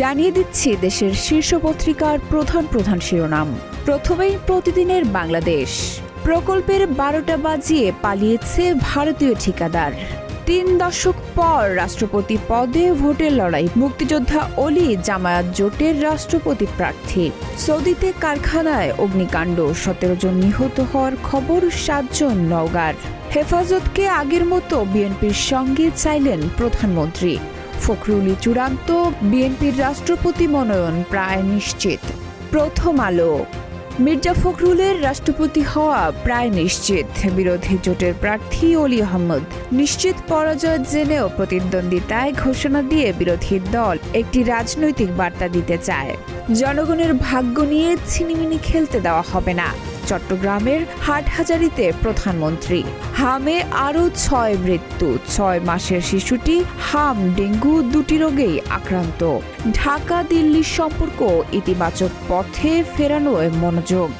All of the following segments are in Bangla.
জানিয়ে দিচ্ছি দেশের শীর্ষ পত্রিকার প্রধান শিরোনাম। প্রথমেই প্রতিদিনের বাংলাদেশ। প্রকল্পের 12টা বাজিয়ে পালিয়েছে ভারতীয় ঠিকাদার। 3 দশক পর রাষ্ট্রপতি পদে ভোটের লড়াই। মুক্তিযোদ্ধা অলি জামায়াত জোটের রাষ্ট্রপতি প্রার্থী। সৌদিতে কারখানায় অগ্নিকাণ্ড, 17 জন নিহত হওয়ার খবর, 7 জন নওগাঁর। হেফাজতকে আগের মতো বিএনপির সঙ্গে চাইলেন প্রধানমন্ত্রী। ফখরুলই চূড়ান্ত, বিএনপির রাষ্ট্রপতি মনোনয়ন প্রায় নিশ্চিত। প্রথম আলো। মির্জা ফখরুলের রাষ্ট্রপতি হওয়া প্রায় নিশ্চিত। বিরোধী জোটের প্রার্থী অলি আহমদ নিশ্চিত পরাজয় জেনেও প্রতিদ্বন্দ্বিতায় ঘোষণা দিয়ে বিরোধী দল একটি রাজনৈতিক বার্তা দিতে চায়। জনগণের ভাগ্য নিয়ে ছিনিমিনি খেলতে দেওয়া হবে না। চট্টগ্রামের হাটহাজারীতে প্রধানমন্ত্রী। হামে আরও 6 মৃত্যু। 6 মাসের শিশুটি হাম ডেঙ্গু দুটি রোগেই আক্রান্ত। ঢাকা দিল্লির সম্পর্ক ইতিবাচক পথে ফেরানোয় মনোযোগ।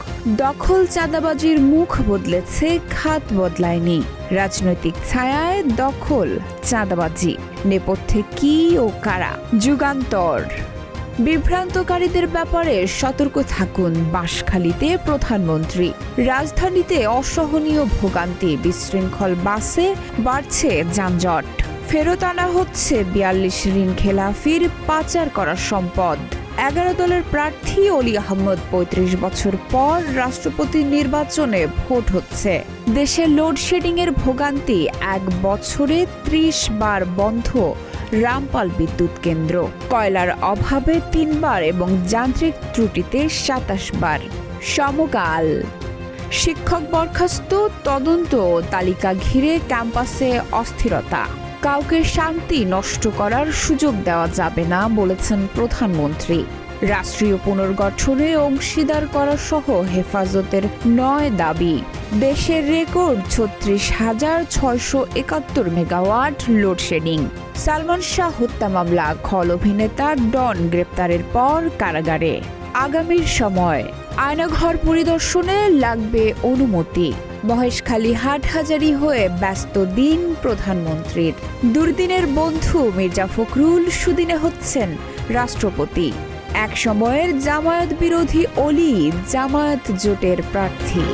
দখল চাঁদাবাজির মুখ বদলেছে, খাত বদলায়নি। রাজনৈতিক ছায়ায় দখল চাঁদাবাজি, নেপথ্যে কি ও কারা? যুগান্তর। বিভ্রান্তকারীদের ব্যাপারে সতর্ক থাকুন, বাঁশখালীতে প্রধানমন্ত্রী। রাজধানীতে অসহনীয় ভোগান্তি, বিশৃঙ্খল বাসে বাড়ছে যানজট। ফেরত আনা হচ্ছে 42 ঋণ খেলাফির পাচার করা সম্পদ। 11 দলের প্রার্থী অলি আহমদ। 35 বছর পর রাষ্ট্রপতি নির্বাচনে ভোট হচ্ছে। দেশে লোডশেডিংয়ের ভোগান্তি, 1 বছরে 30 বার বন্ধ রামপাল বিদ্যুৎ কেন্দ্র। কয়লার অভাবে 3 বার এবং যান্ত্রিক ত্রুটিতে 27 বার। সমকাল। শিক্ষক বরখাস্ত, তদন্ত তালিকা ঘিরে ক্যাম্পাসে অস্থিরতা। কাউকে শান্তি নষ্ট করার সুযোগ দেওয়া যাবে না বলেছেন প্রধানমন্ত্রী। রাষ্ট্রীয় পুনর্গঠনে অংশীদার করা সহ হেফাজতের 9 দাবি। দেশের record 36,671 megawatt load shedding. Salman Shah হত্যা মামলা, খল অভিনেতা ডন গ্রেপ্তারের পর কারাগারে। আগামীর সময়। আয়নাঘর পরিদর্শনে লাগবে অনুমতি। মহেশখালী হাটহাজারী হয়ে ব্যস্ত দিন প্রধানমন্ত্রীর। দুর্দিনের বন্ধু মির্জা ফখরুল সুদিনে হচ্ছেন রাষ্ট্রপতি। এক সময়ের জামায়াত বিরোধী অলি জামায়াত জোটের প্রার্থী।